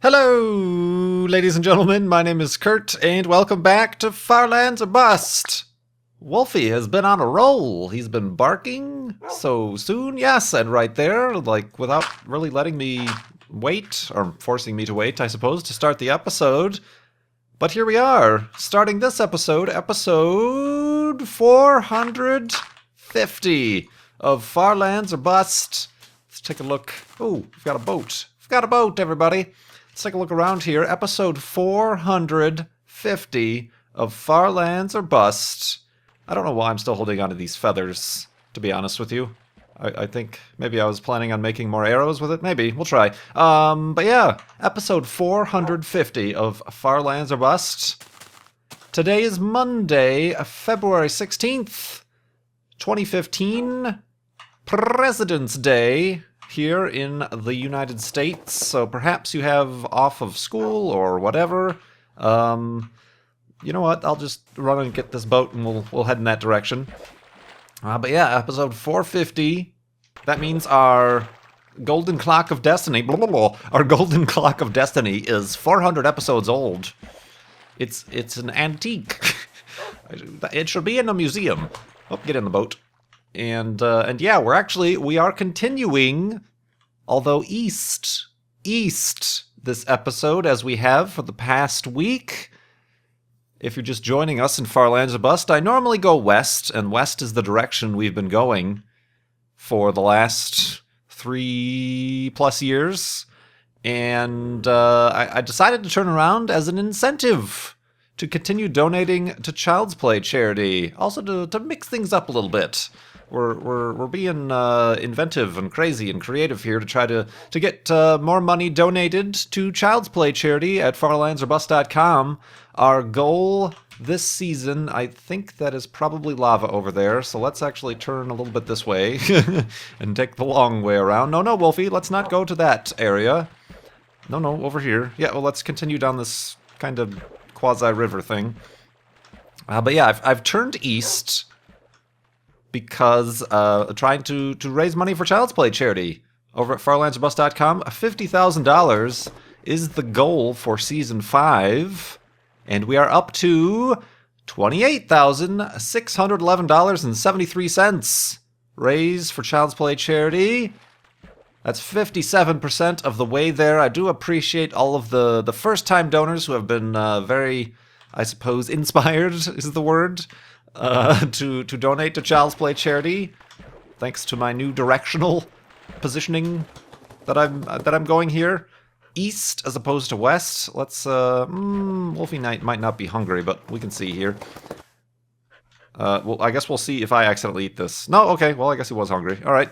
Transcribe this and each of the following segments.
Hello, ladies and gentlemen. My name is Kurt, and welcome back to Farlands or Bust. Wolfie has been on a roll. He's been barking so soon, yes, and right there, like without really letting me wait, or forcing me to wait, I suppose, to start the episode. But here we are, starting this episode 450 of Farlands or Bust. Let's take a look. Oh, we've got a boat. We've got a boat, everybody. Let's take a look around here. Episode 450 of Farlands or Bust. I don't know why I'm still holding on to these feathers, to be honest with you. I think maybe I was planning on making more arrows with it. Maybe. We'll try. But yeah, episode 450 of Farlands or Bust. Today is Monday, February 16th, 2015. President's Day here in the United States, so perhaps you have off of school or whatever. You know what? I'll just run and get this boat, and we'll head in that direction. But yeah, episode 450. That means our golden clock of destiny. Blah, blah, blah. Our golden clock of destiny is 400 episodes old. It's an antique. It should be in a museum. Oh, get in the boat. And yeah, we are continuing, although east this episode as we have for the past week. If you're just joining us in Farlands or Bust, I normally go west, and west is the direction we've been going for the last 3+ years. And I decided to turn around as an incentive to continue donating to Child's Play charity. Also to mix things up a little bit. We're being inventive and crazy and creative here to try to get more money donated to Child's Play charity at farlandsorbust.com. Our goal this season, I think that is probably lava over there, so let's actually turn a little bit this way and take the long way around. No, Wolfie, let's not go to that area. No, over here. Yeah, well, let's continue down this kind of quasi-river thing. But yeah, I've turned east because trying to raise money for Child's Play charity over at farlandsorbust.com. $50,000 is the goal for Season 5, and we are up to $28,611.73 raised for Child's Play charity. That's 57% of the way there. I do appreciate all of the first-time donors who have been very, I suppose, inspired is the word, to donate to Child's Play charity, thanks to my new directional positioning that I'm going here, east as opposed to west. Let's Wolfie Knight might not be hungry, but we can see here. Well, I guess we'll see if I accidentally eat this. No, okay. Well, I guess he was hungry. All right.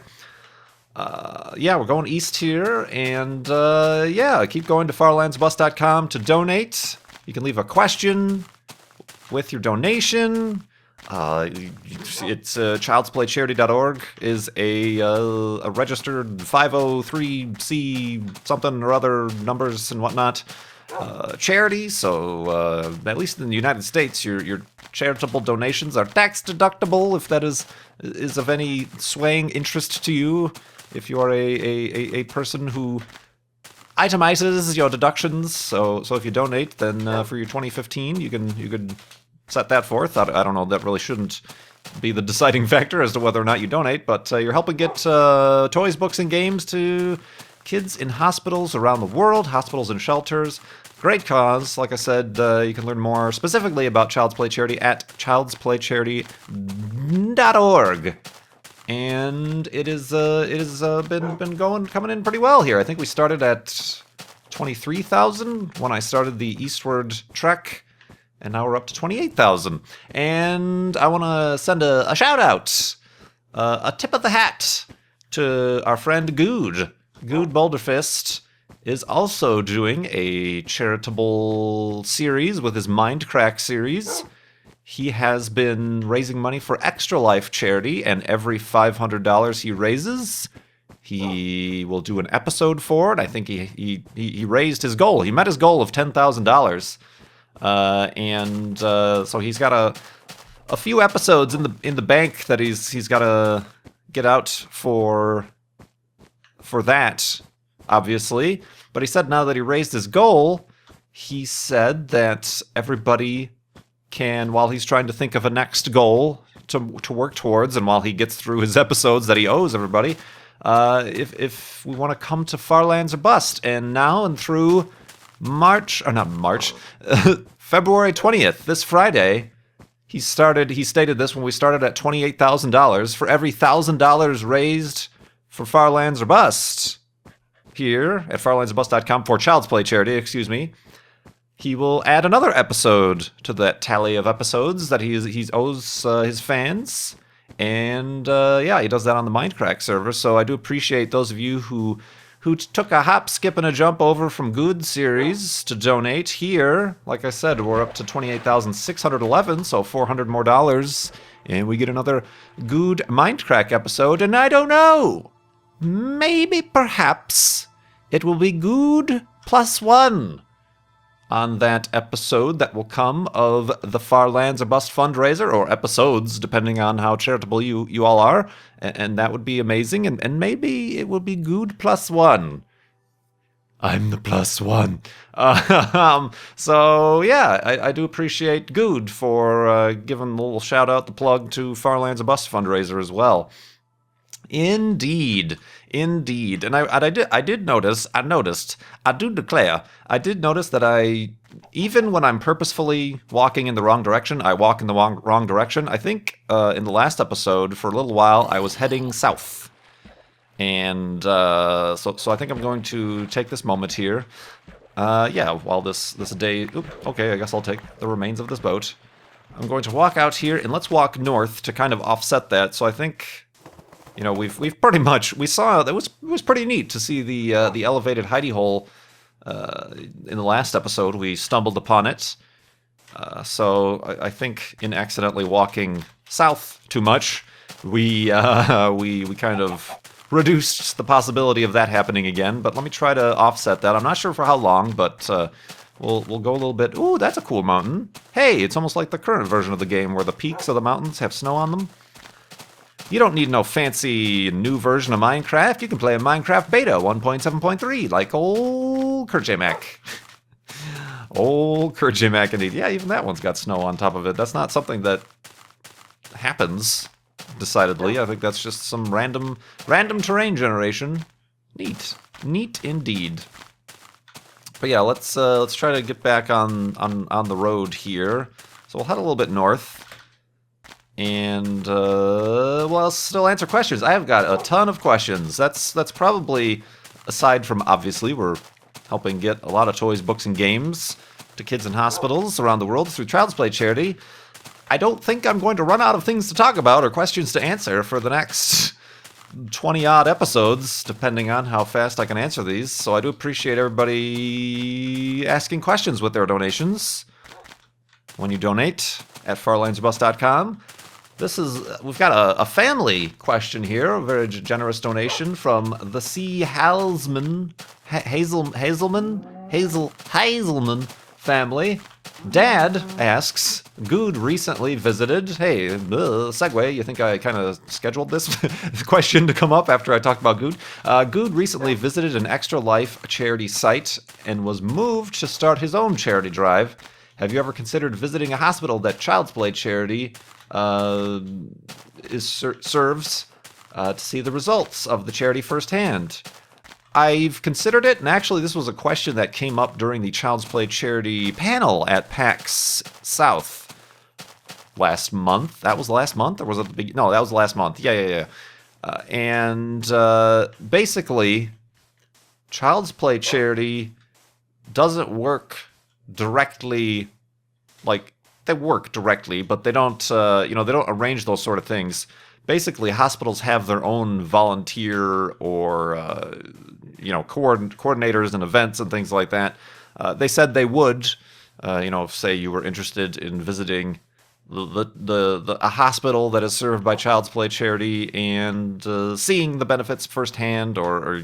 Yeah, we're going east here, and yeah, keep going to farlandsorbust.com to donate. You can leave a question with your donation. It's childsplaycharity.org is a registered 503c something or other numbers and whatnot charity. So at least in the United States, your charitable donations are tax deductible if that is of any swaying interest to you. If you are a person who itemizes your deductions, so if you donate, then for your 2015, you could set that forth. I don't know, that really shouldn't be the deciding factor as to whether or not you donate, but you're helping get toys, books, and games to kids in hospitals around the world, hospitals and shelters. Great cause. Like I said, you can learn more specifically about Child's Play Charity at childsplaycharity.org. And it is been coming in pretty well here. I think we started at 23,000 when I started the eastward trek, and now we're up to 28,000. And I want to send a shout out, a tip of the hat to our friend Good. Good Boulderfist is also doing a charitable series with his Mindcrack series. He has been raising money for Extra Life charity, and every $500 he raises, he will do an episode for it. I think he raised his goal. He met his goal of $10,000, and so he's got a few episodes in the bank that he's got to get out for that. obviously. But he said now that he raised his goal, he said that everybody can, while he's trying to think of a next goal to work towards, and while he gets through his episodes that he owes everybody, if we want to come to Farlands or Bust. And now and through February 20th, this Friday, he stated this when we started at $28,000. For every $1,000 raised for Farlands or Bust here at farlandsorbust.com for Child's Play charity, he will add another episode to that tally of episodes that he owes his fans. And he does that on the Mindcrack server. So I do appreciate those of you who took a hop, skip, and a jump over from Good Series to donate here. Like I said, we're up to $28,611, so $400 more dollars, and we get another Good Mindcrack episode. And I don't know, maybe, perhaps, it will be Good +1 on that episode that will come of the Farlands or Bust fundraiser, or episodes, depending on how charitable you all are. And that would be amazing, and maybe it will be Good +1. I'm the +1. So, yeah, I do appreciate Good for giving a little shout-out, the plug to Farlands or Bust fundraiser as well. Indeed. And I did notice that even when I'm purposefully walking in the wrong direction, I walk in the wrong direction. I think in the last episode, for a little while, I was heading south. And so I think I'm going to take this moment here. While this day... okay, I guess I'll take the remains of this boat. I'm going to walk out here, and let's walk north to kind of offset that. So I think... we've pretty much, we saw, it was pretty neat to see the elevated hidey hole in the last episode. We stumbled upon it. So I think in accidentally walking south too much, we kind of reduced the possibility of that happening again. But let me try to offset that. I'm not sure for how long, but we'll go a little bit. Ooh, that's a cool mountain. Hey, it's almost like the current version of the game where the peaks of the mountains have snow on them. You don't need no fancy new version of Minecraft. You can play in Minecraft Beta 1.7.3 like old KurtJMac. Old KurtJMac indeed. Yeah, even that one's got snow on top of it. That's not something that happens, decidedly. I think that's just some random terrain generation. Neat indeed. But yeah, let's try to get back on the road here. So we'll head a little bit north. And, I'll still answer questions. I have got a ton of questions. That's probably, aside from, obviously, we're helping get a lot of toys, books, and games to kids in hospitals around the world through Child's Play charity. I don't think I'm going to run out of things to talk about or questions to answer for the next 20-odd episodes, depending on how fast I can answer these. So I do appreciate everybody asking questions with their donations. When you donate at farlandsorbust.com. We've got a family question here, a very generous donation from the C. Hazelman family. Dad asks, Good recently visited... Hey, segue, you think I kind of scheduled this question to come up after I talked about Good? Good recently visited an Extra Life charity site and was moved to start his own charity drive. Have you ever considered visiting a hospital that Child's Play charity serves to see the results of the charity firsthand? I've considered it, and actually this was a question that came up during the Child's Play charity panel at PAX South last month. That was last month? Or was it the beginning? No, that was last month. Yeah. Basically, Child's Play charity doesn't work directly, like, they work directly, but they don't, they don't arrange those sort of things. Basically, hospitals have their own volunteer or, coordinators and events and things like that. They said they would, if, say, you were interested in visiting a hospital that is served by Child's Play charity and seeing the benefits firsthand, or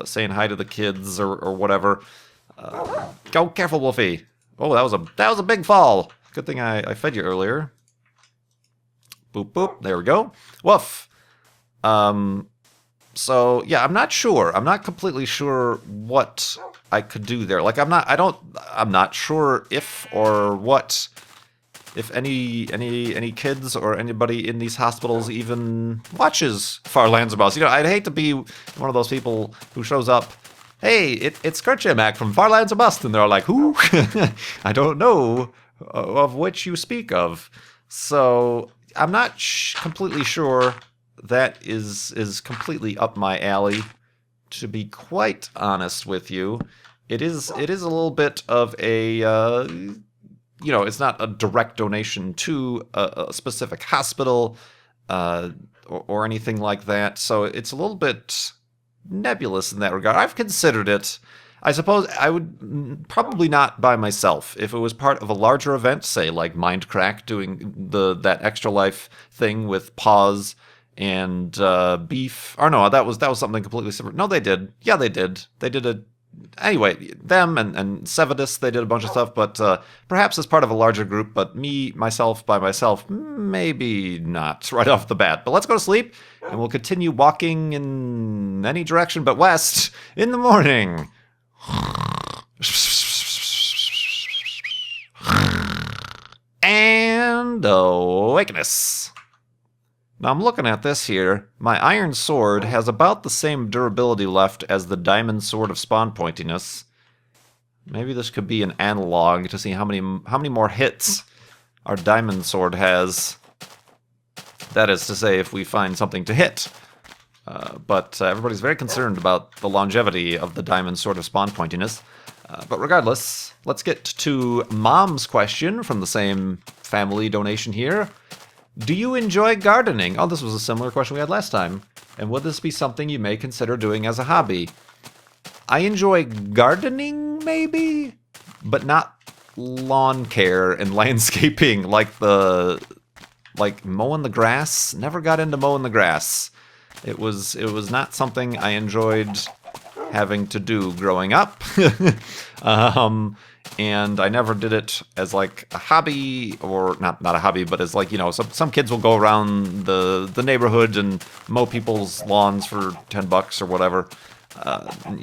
saying hi to the kids or whatever. Go careful, Wolfie. Oh, that was a big fall. Good thing I fed you earlier. Boop boop. There we go. Woof. So yeah, I'm not sure. I'm not completely sure what I could do there. Like I'm not sure if or what, if any kids or anybody in these hospitals even watches Far Lands of Us. You know, I'd hate to be one of those people who shows up, hey, it's KurtJMac from Far Lands of Bust, and they're like, who? I don't know of which you speak of. So I'm not completely sure that is completely up my alley. To be quite honest with you, it is a little bit of a it's not a direct donation to a specific hospital or anything like that. So it's a little bit nebulous in that regard. I've considered it. I suppose I would probably not by myself. If it was part of a larger event, say like Mindcrack doing that Extra Life thing with Paws and Beef. Or no, that was something completely separate. No, they did. Yeah, they did. They did a anyway, them and Sevidus, they did a bunch of stuff, but perhaps as part of a larger group, but myself, by myself, maybe not right off the bat. But let's go to sleep, and we'll continue walking in any direction but west in the morning. And awakeness. Now I'm looking at this here. My iron sword has about the same durability left as the diamond sword of spawn pointiness. Maybe this could be an analog to see how many more hits our diamond sword has. That is to say, if we find something to hit. But everybody's very concerned about the longevity of the diamond sword of spawn pointiness. But regardless, let's get to Mom's question from the same family donation here. Do you enjoy gardening? Oh, this was a similar question we had last time. And would this be something you may consider doing as a hobby? I enjoy gardening, maybe, but not lawn care and landscaping like mowing the grass. Never got into mowing the grass. It was not something I enjoyed having to do growing up. And I never did it as like a hobby, or not a hobby, but as like, some kids will go around the neighborhood and mow people's lawns for $10 or whatever.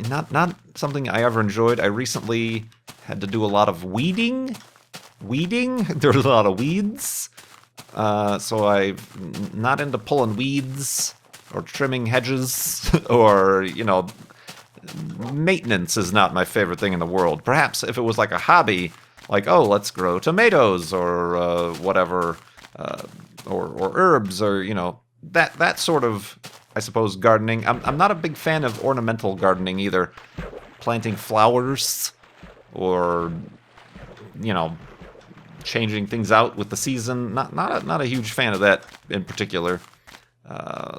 Not something I ever enjoyed. I recently had to do a lot of weeding. There was a lot of weeds. So I'm not into pulling weeds or trimming hedges or, maintenance is not my favorite thing in the world. Perhaps if it was like a hobby, like, oh, let's grow tomatoes or whatever, or herbs, or that sort of, I suppose, gardening. I'm not a big fan of ornamental gardening either. Planting flowers or changing things out with the season. Not a huge fan of that in particular.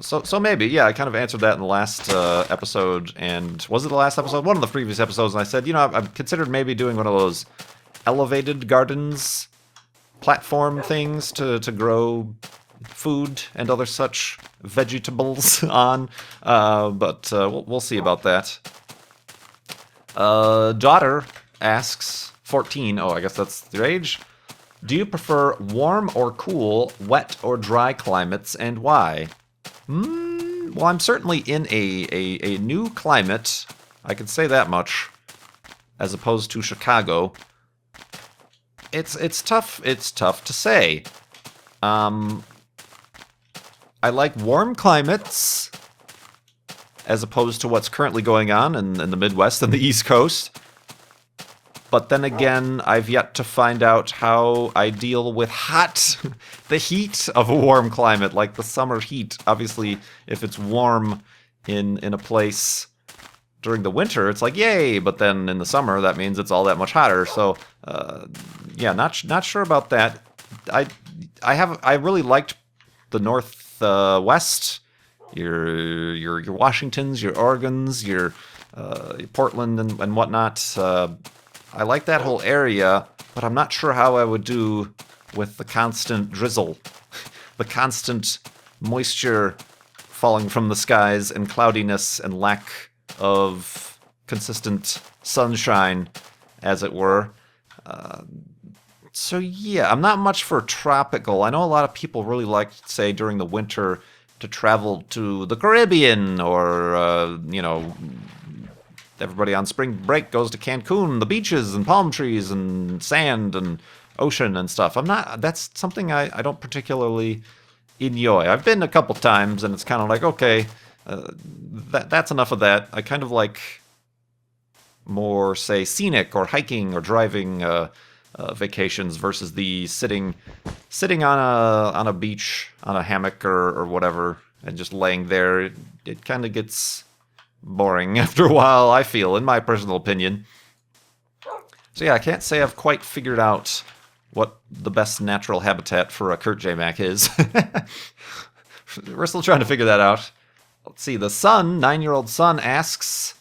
So maybe, yeah, I kind of answered that in the last episode, and was it the last episode? One of the previous episodes, and I said, I've considered maybe doing one of those elevated gardens, platform things to grow food and other such vegetables on, but we'll see about that. Daughter asks, 14, oh, I guess that's their age. Do you prefer warm or cool, wet or dry climates, and why? Well, I'm certainly in a new climate, I can say that much, as opposed to Chicago. It's tough to say. I like warm climates, as opposed to what's currently going on in the Midwest and the East Coast. But then again, I've yet to find out how I deal with the heat of a warm climate, like the summer heat. Obviously, if it's warm in a place during the winter, it's like, yay, but then in the summer, that means it's all that much hotter. So, yeah, not sure about that. I really liked the Northwest, your Washingtons, your Oregons, your Portland and whatnot. I like that whole area, but I'm not sure how I would do with the constant drizzle, the constant moisture falling from the skies, and cloudiness and lack of consistent sunshine, as it were. So yeah, I'm not much for tropical. I know a lot of people really like, say, during the winter, to travel to the Caribbean, or, you know, everybody on spring break goes to Cancun, the beaches and palm trees and sand and ocean and stuff. That's something I don't particularly enjoy. I've been a couple times, and it's kind of like, okay, that's enough of that. I kind of like more, say, scenic or hiking or driving vacations versus the sitting on a beach, on a hammock or whatever, and just laying there. It kind of gets boring after a while, I feel, in my personal opinion. So yeah, I can't say I've quite figured out what the best natural habitat for a KurtJMac is. We're still trying to figure that out. Let's see, the son, 9-year-old son, asks,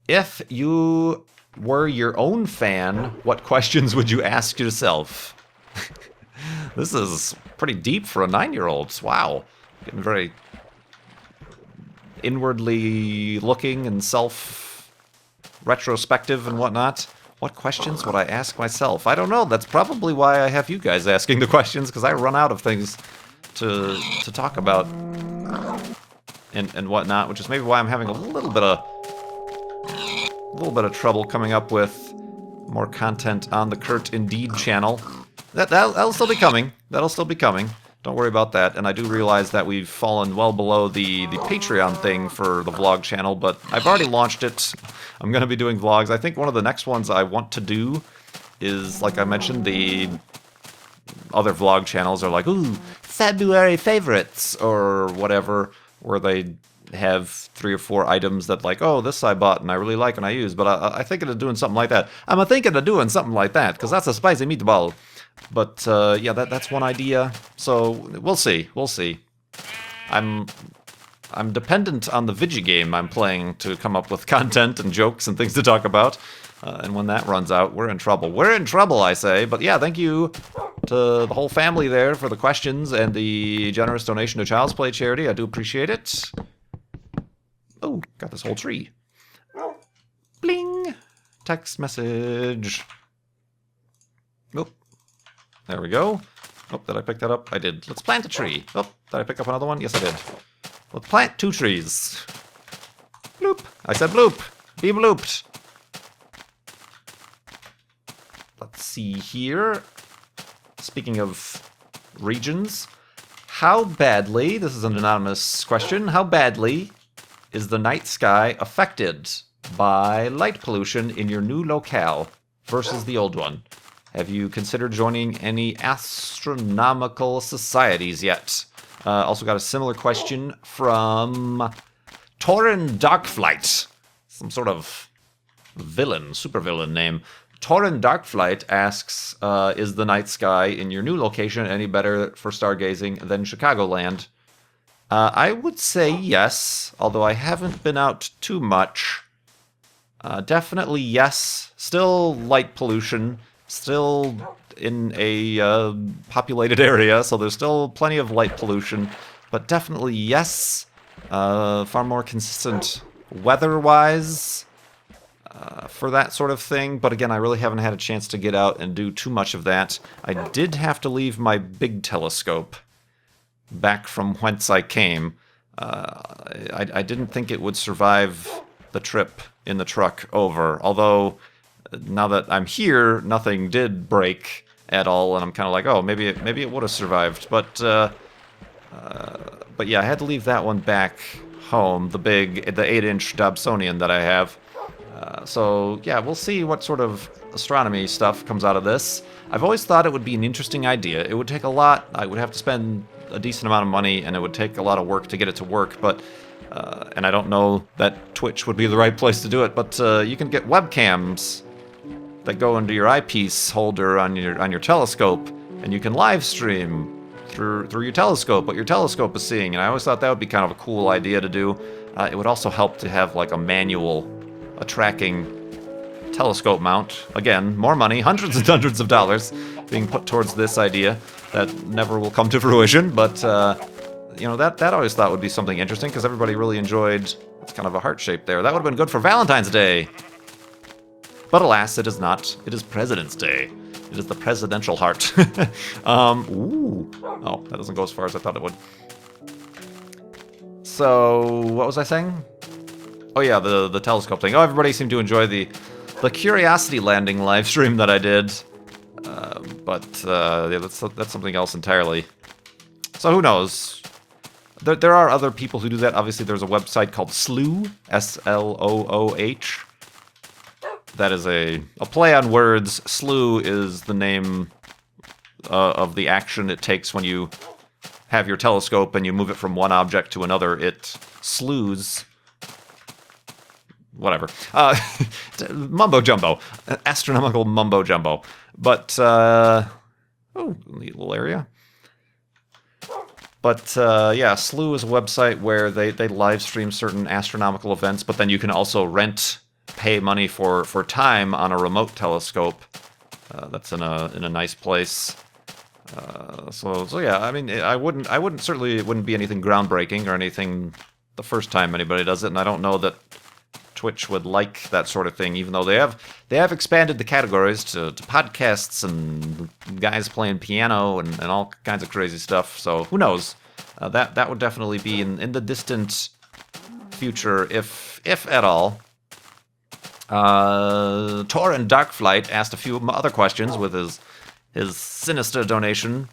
if you were your own fan, what questions would you ask yourself? This is pretty deep for a 9-year-old. Wow. Getting very inwardly looking and self-retrospective and whatnot. What questions would I ask myself? I don't know. That's probably why I have you guys asking the questions, because I run out of things to talk about and whatnot, which is maybe why I'm having a little bit of trouble coming up with more content on the Kurt Indeed channel. That'll still be coming. That'll still be coming. Don't worry about that. And I do realize that we've fallen well below the Patreon thing for the vlog channel, but I've already launched it. I'm going to be doing vlogs. I think one of the next ones I want to do is, like I mentioned, the other vlog channels are like, ooh, February favorites, or whatever, where they have 3 or 4 items that, like, oh, this I bought and I really like and I use, but I think of doing something like that. I'm thinking of doing something like that, because that's a spicy meatball. But, yeah, that's one idea. So, we'll see. We'll see. I'm dependent on the video game I'm playing to come up with content and jokes and things to talk about. And when that runs out, we're in trouble. We're in trouble, I say. But yeah, thank you to the whole family there for the questions and the generous donation to Child's Play charity. I do appreciate it. Oh, got this whole tree. Bling! Text message. Oh, there we go. Oh, did I pick that up? I did. Let's plant a tree. Oh, did I pick up another one? Yes, I did. Let's plant 2 trees. Bloop. I said bloop. Be blooped. Let's see here. Speaking of regions, how badly, this is an anonymous question, how badly is the night sky affected by light pollution in your new locale versus the old one? Have you considered joining any astronomical societies yet? Also got a similar question from Torin Darkflight. Some sort of villain, supervillain name. Torin Darkflight asks, is the night sky in your new location any better for stargazing than Chicagoland? I would say yes, although I haven't been out too much. Definitely yes. Still light pollution. Still in a populated area, so there's still plenty of light pollution. But definitely yes. Far more consistent weather-wise for that sort of thing. But again, I really haven't had a chance to get out and do too much of that. I did have to leave my big telescope back from whence I came. I didn't think it would survive the trip in the truck over, although now that I'm here, nothing did break at all, and I'm kind of like, oh, maybe it would have survived. But yeah, I had to leave that one back home, the 8-inch Dobsonian that I have. So yeah, we'll see what sort of astronomy stuff comes out of this. I've always thought it would be an interesting idea. It would take a lot. I would have to spend a decent amount of money, and it would take a lot of work to get it to work. But and I don't know that Twitch would be the right place to do it. But you can get webcams that go into your eyepiece holder on your telescope, and you can live stream through your telescope what your telescope is seeing. And I always thought that would be kind of a cool idea to do. It would also help to have like a tracking telescope mount. Again, more money, hundreds and hundreds of dollars being put towards this idea that never will come to fruition. But you know, that I always thought would be something interesting, because everybody really enjoyed. It's kind of a heart shape there. That would have been good for Valentine's Day. But alas, it is not. It is President's Day. It is the presidential heart. Ooh. Oh, that doesn't go as far as I thought it would. So, what was I saying? Oh yeah, the telescope thing. Oh, everybody seemed to enjoy the Curiosity landing live stream that I did. Yeah, that's something else entirely. So who knows? There are other people who do that. Obviously, there's a website called Slooh, S-L-O-O-H. That is a play on words. Slew is the name of the action it takes when you have your telescope and you move it from one object to another. It slews. Whatever. Mumbo jumbo. Astronomical mumbo jumbo. But, oh, neat little area. But, yeah, Slooh is a website where they live stream certain astronomical events, but then you can also pay money for time on a remote telescope. That's in a nice place. So yeah, I mean, certainly it wouldn't be anything groundbreaking or anything the first time anybody does it, and I don't know that Twitch would like that sort of thing, even though they have expanded the categories to podcasts and guys playing piano and all kinds of crazy stuff. So who knows? That would definitely be in the distant future, if at all. Tor and Darkflight asked a few other questions with his sinister donation.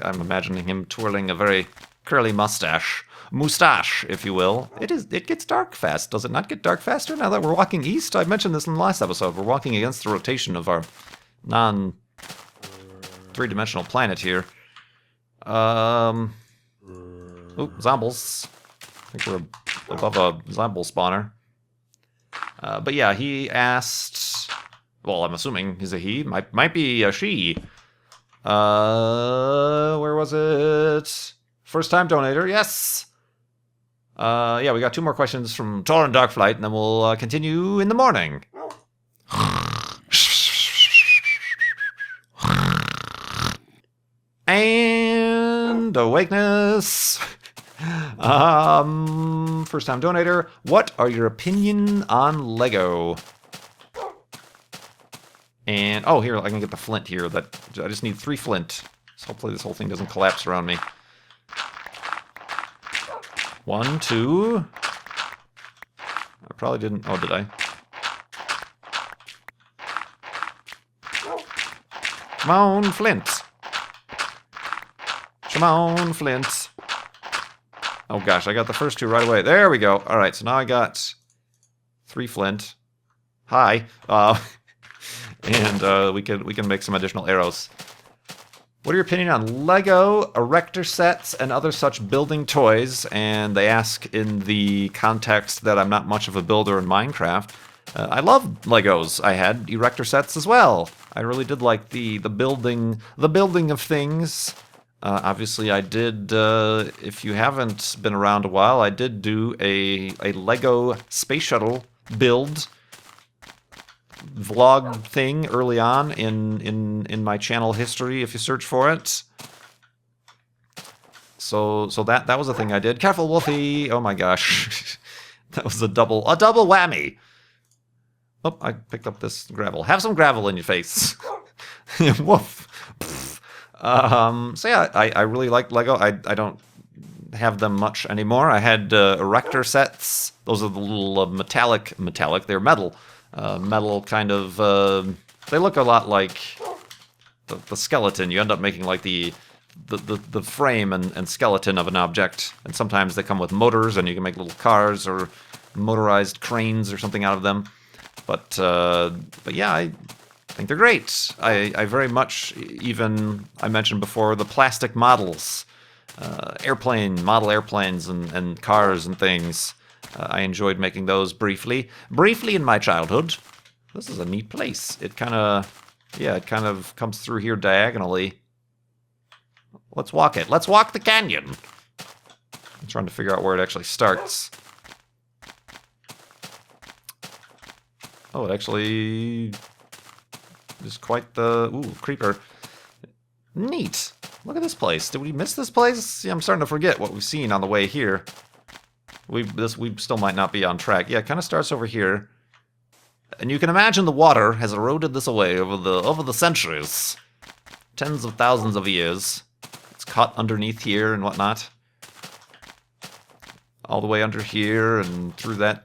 I'm imagining him twirling a very curly mustache, if you will. It gets dark fast. Does it not get dark faster now that we're walking east? I mentioned this in the last episode. We're walking against the rotation of our non-three-dimensional planet here. Zombles. I think we're above a Zomble spawner. But yeah, he asked. Well, I'm assuming he's a he. Might be a she. Where was it? First time donator. Yes. Yeah, we got 2 more questions from Tor and Darkflight, and then we'll continue in the morning. And awakeness. First time donator. What are your opinion on Lego? And oh, here I can get the flint here. I just need 3 flint. So hopefully this whole thing doesn't collapse around me. 1, 2. I probably didn't. Oh, did I? Come on, flint. Come on, flint. Oh gosh, I got the first 2 right away. There we go. All right, so now I got 3 flint. Hi. And we can make some additional arrows. What are your opinion on Lego, erector sets, and other such building toys? And they ask in the context that I'm not much of a builder in Minecraft. I love Legos. I had erector sets as well. I really did like the building of things. Obviously, I did. If you haven't been around a while, I did do a Lego space shuttle build vlog thing early on in my channel history, if you search for it. So that was a thing I did. Careful, Wolfie! Oh my gosh, that was a double whammy. Oh, I picked up this gravel. Have some gravel in your face. Woof. So yeah, I really like Lego. I don't have them much anymore. I had erector sets. Those are the little metallic. They're metal. Metal kind of, they look a lot like the skeleton. You end up making like the frame and skeleton of an object, and sometimes they come with motors, and you can make little cars or motorized cranes or something out of them. But yeah, I think they're great. I very much, even I mentioned before, the plastic models, model airplanes and cars and things. I enjoyed making those briefly in my childhood. This is a neat place. It kind of comes through here diagonally. Let's walk it. Let's walk the canyon. I'm trying to figure out where it actually starts. Oh, it actually is quite the... Ooh, creeper. Neat. Look at this place. Did we miss this place? Yeah, I'm starting to forget what we've seen on the way here. We still might not be on track. Yeah, it kind of starts over here. And you can imagine the water has eroded this away over the centuries. Tens of thousands of years. It's caught underneath here and whatnot. all the way under here and through that.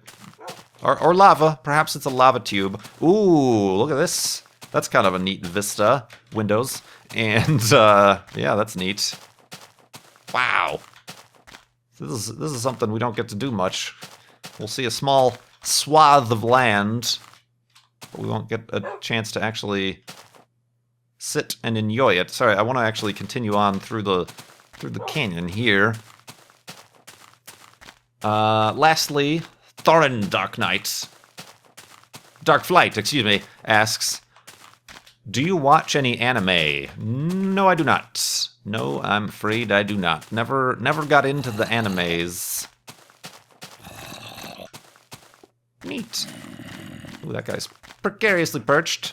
Or lava. Perhaps it's a lava tube. Ooh, look at this. That's kind of a neat vista. Windows. And, yeah, that's neat. Wow. This is something we don't get to do much. We'll see a small swath of land, but we won't get a chance to actually sit and enjoy it. Sorry, I want to actually continue on through the canyon here. Lastly, Thorin Dark Flight, excuse me, asks, do you watch any anime? No, I do not. No, I'm afraid I do not. Never got into the animes. Neat. Ooh, that guy's precariously perched.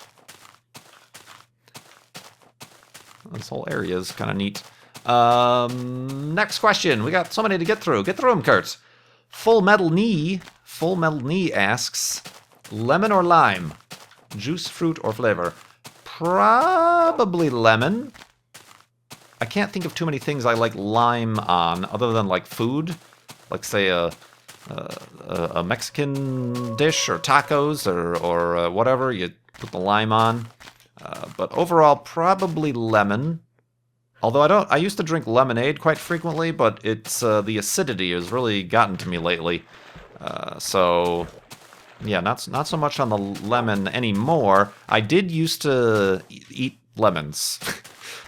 This whole area is kind of neat. Next question. We got so many to get through. Get through them, Kurt. Full Metal Knee asks, lemon or lime? Juice, fruit, or flavor? Probably lemon. I can't think of too many things I like lime on, other than like food, like say a Mexican dish or tacos or whatever. You put the lime on. But overall, probably lemon. Although I used to drink lemonade quite frequently, but it's the acidity has really gotten to me lately. So yeah, not so much on the lemon anymore. I did used to eat lemons,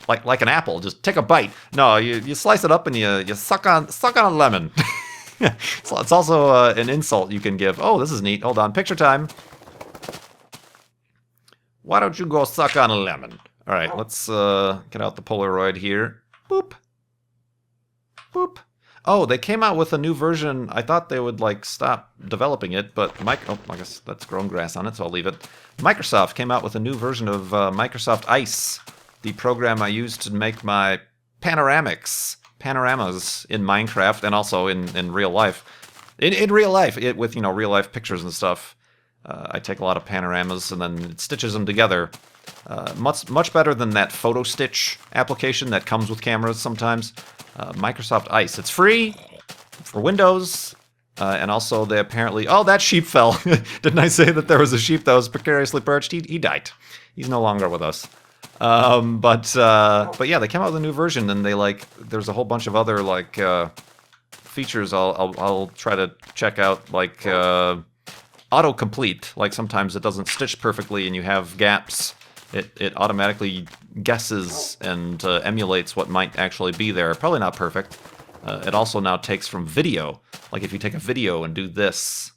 like an apple. Just take a bite. No, you slice it up and you suck on a lemon. It's also an insult you can give. Oh, this is neat. Hold on, picture time. Why don't you go suck on a lemon? All right, let's get out the Polaroid here. Boop. Boop. Oh, they came out with a new version. I thought they would, like, stop developing it, but I guess that's grown grass on it, so I'll leave it. Microsoft came out with a new version of Microsoft Ice, the program I used to make my panoramas in Minecraft and also in real life. In real life, with, real life pictures and stuff. I take a lot of panoramas and then it stitches them together. Much better than that photo stitch application that comes with cameras sometimes. Microsoft Ice. It's free for Windows, and also they apparently... Oh, that sheep fell. Didn't I say that there was a sheep that was precariously perched? He died. He's no longer with us. But yeah, they came out with a new version, and there's a whole bunch of other features I'll try to check out, like autocomplete. Like sometimes it doesn't stitch perfectly, and you have gaps. It automatically guesses and emulates what might actually be there. Probably not perfect. It also now takes from video. Like if you take a video and do this,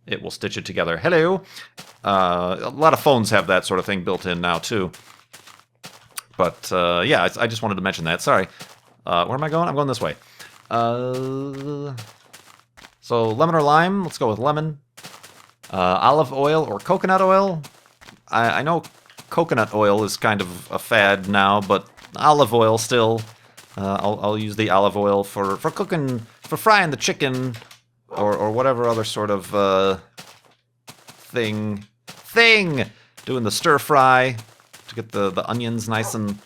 it will stitch it together. Hello! A lot of phones have that sort of thing built in now too. But yeah, I just wanted to mention that. Sorry. Where am I going? I'm going this way. So lemon or lime? Let's go with lemon. Olive oil or coconut oil? I know coconut oil is kind of a fad now, but olive oil still. I'll use the olive oil for cooking, for frying the chicken, or whatever other sort of thing. Doing the stir fry to get the onions nice and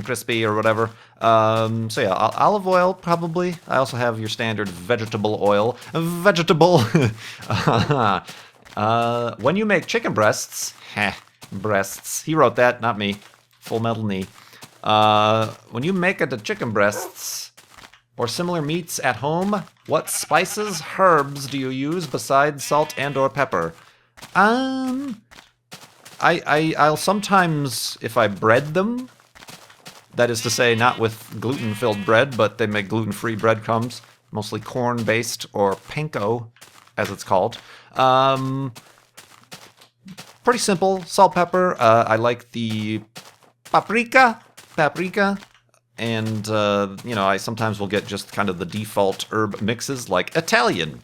crispy or whatever. So yeah, olive oil probably. I also have your standard vegetable oil. When you make chicken breasts, breasts. He wrote that, not me. Full Metal Knee. When you make the chicken breasts or similar meats at home, what spices, herbs do you use besides salt and/or pepper? I'll sometimes, if I bread them, that is to say, not with gluten-filled bread, but they make gluten-free breadcrumbs, mostly corn-based or panko, as it's called. Pretty simple. Salt, pepper. I like the paprika, and I sometimes will get just kind of the default herb mixes, like Italian.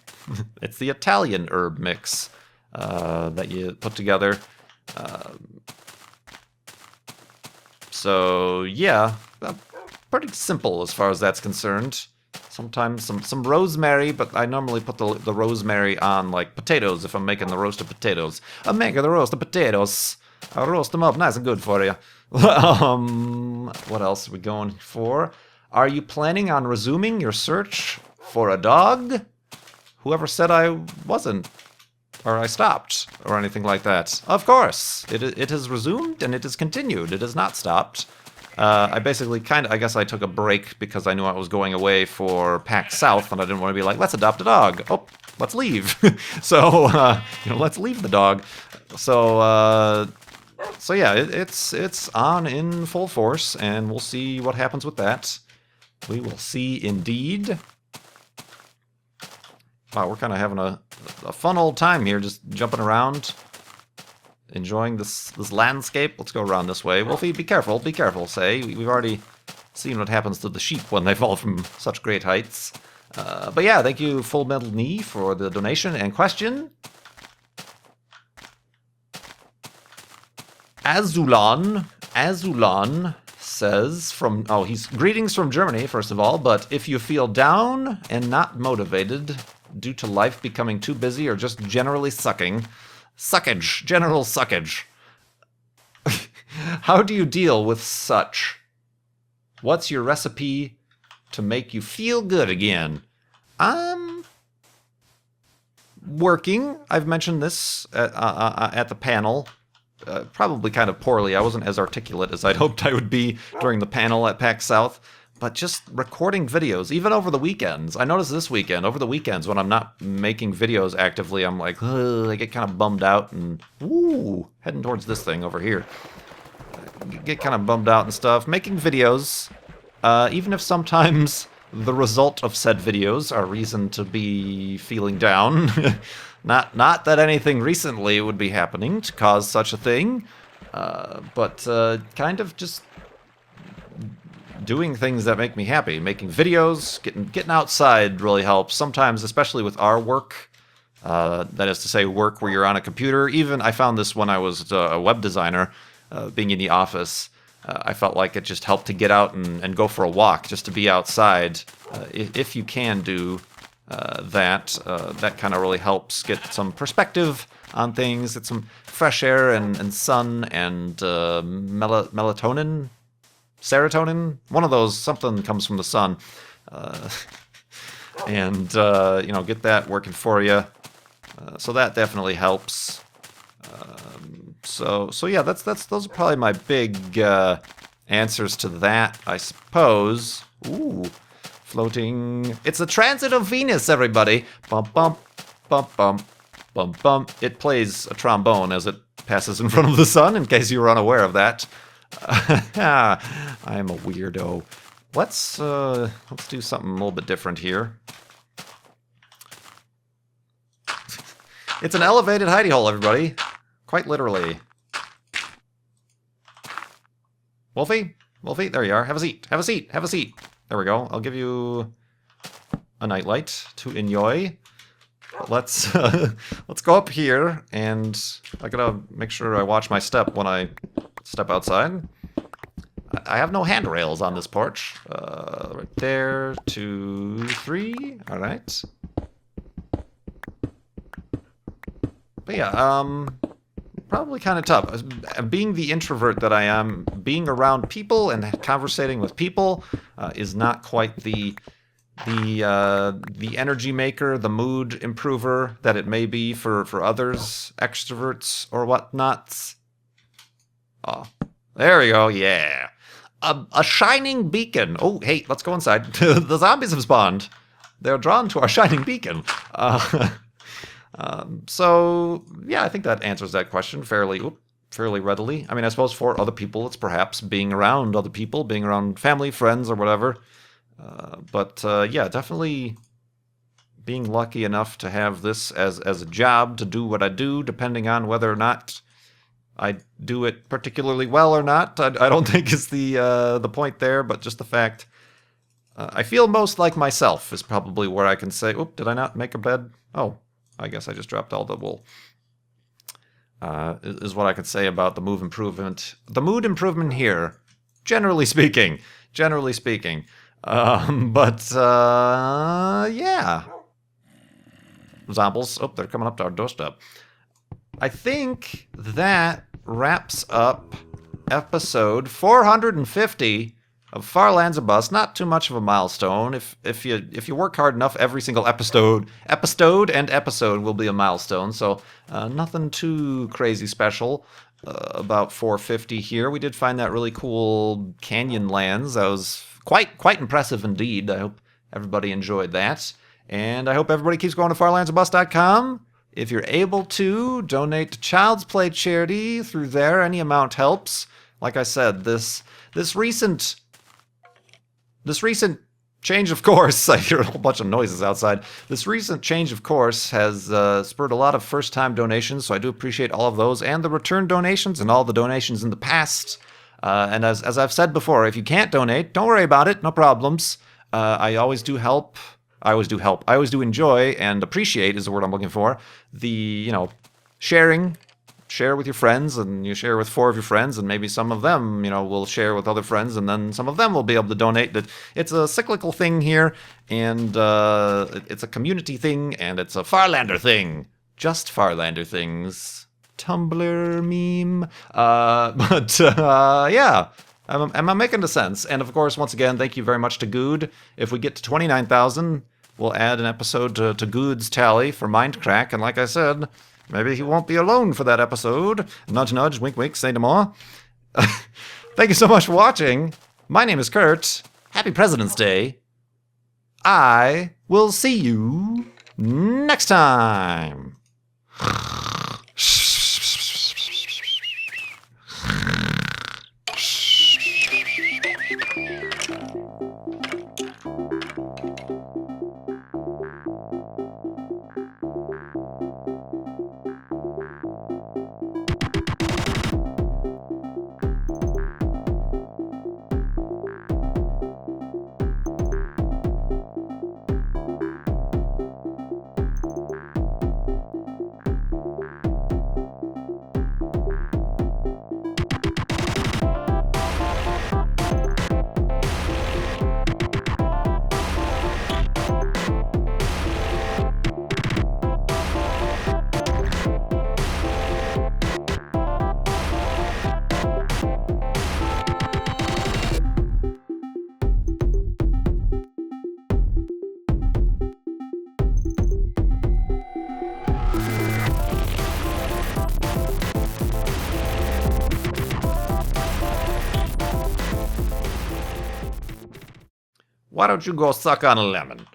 It's the Italian herb mix that you put together. So yeah, pretty simple as far as that's concerned. Sometimes some rosemary, but I normally put the rosemary on like potatoes if I'm making the roasted potatoes. I'm making the roasted potatoes. I'll roast them up nice and good for you. What else are we going for? Are you planning on resuming your search for a dog? Whoever said I wasn't, or I stopped, or anything like that? Of course, it has resumed and it has continued. It has not stopped. I basically I guess I took a break because I knew I was going away for PAX South, and I didn't want to be like, let's adopt a dog. Oh, let's leave. So, let's leave the dog. So yeah, it's on in full force, and we'll see what happens with that. We will see indeed. Wow, we're kind of having a fun old time here, just jumping around, enjoying this landscape. Let's go around this way. Wolfie, be careful, say. We've already seen what happens to the sheep when they fall from such great heights. But yeah, thank you, Full Metal Knee, for the donation and question. Azulan says he's greetings from Germany, first of all, but if you feel down and not motivated due to life becoming too busy or just generally general suckage. How do you deal with such? What's your recipe to make you feel good again? Working. I've mentioned this at the panel. Probably kind of poorly. I wasn't as articulate as I'd hoped I would be during the panel at PAX South. But just recording videos, even over the weekends. I noticed this weekend, over the weekends, when I'm not making videos actively, I'm like, I get kind of bummed out and, heading towards this thing over here. Get kind of bummed out and stuff. Making videos, even if sometimes the result of said videos are reason to be feeling down. Not that anything recently would be happening to cause such a thing, but kind of just doing things that make me happy. Making videos, getting outside really helps. Sometimes, especially with our work, that is to say work where you're on a computer. Even I found this when I was a web designer, being in the office. I felt like it just helped to get out and go for a walk, just to be outside. If you can do that kind of really helps get some perspective on things, get some fresh air and sun and melatonin. Serotonin? One of those, something comes from the sun. And get that working for you. So that definitely helps. So yeah, those are probably my big answers to that, I suppose. Ooh, floating. It's the transit of Venus, everybody. Bump, bump, bump, bump, bump, bump. It plays a trombone as it passes in front of the sun, in case you were unaware of that. I am a weirdo. Let's do something a little bit different here. It's an elevated hidey hole, everybody. Quite literally. Wolfie, there you are. Have a seat. There we go. I'll give you a nightlight to enjoy. Let's go up here, and I gotta make sure I watch my step when I step outside. I have no handrails on this porch. Right there, 2, 3. All right. But yeah, probably kind of tough. Being the introvert that I am, being around people and conversating with people is not quite the energy maker, the mood improver that it may be for others, extroverts or whatnot. Oh, there we go. Yeah, a shining beacon. Oh, hey, let's go inside. The zombies have spawned. They're drawn to our shining beacon. So yeah, I think that answers that question fairly readily. I mean, I suppose for other people, it's perhaps being around other people, being around family, friends, or whatever. But yeah, definitely being lucky enough to have this as a job, to do what I do, depending on whether or not I do it particularly well or not. I don't think is the point there, but just the fact I feel most like myself is probably where I can say, oop, did I not make a bed? Oh, I guess I just dropped all the wool. Is what I could say about the mood improvement. The mood improvement here, generally speaking. But yeah. Zombies. Oh, they're coming up to our doorstep. I think that wraps up episode 450 of Far Lands or Bust. Not too much of a milestone. If you work hard enough, every single episode will be a milestone. So nothing too crazy special about 450 here. We did find that really cool canyon lands. That was quite impressive indeed. I hope everybody enjoyed that, and I hope everybody keeps going to farlandsorbust.com. If you're able to, donate to Child's Play charity through there. Any amount helps. Like I said, this recent change of course, I hear a whole bunch of noises outside. This recent change of course has spurred a lot of first-time donations, so I do appreciate all of those, and the return donations, and all the donations in the past. And as I've said before, if you can't donate, don't worry about it, no problems. I always do help. I always do enjoy and appreciate is the word I'm looking for. The, sharing. Share with your friends, and you share with 4 of your friends, and maybe some of them, will share with other friends, and then some of them will be able to donate. It's a cyclical thing here, and it's a community thing, and it's a Farlander thing. Just Farlander things. Tumblr meme. Yeah. Am I making sense? And of course, once again, thank you very much to Good. If we get to 29,000, we'll add an episode to Good's tally for Mindcrack, and like I said, maybe he won't be alone for that episode. Nudge, nudge, wink, wink, say no more. Thank you so much for watching. My name is Kurt. Happy President's Day. I will see you next time. Why don't you go suck on a lemon?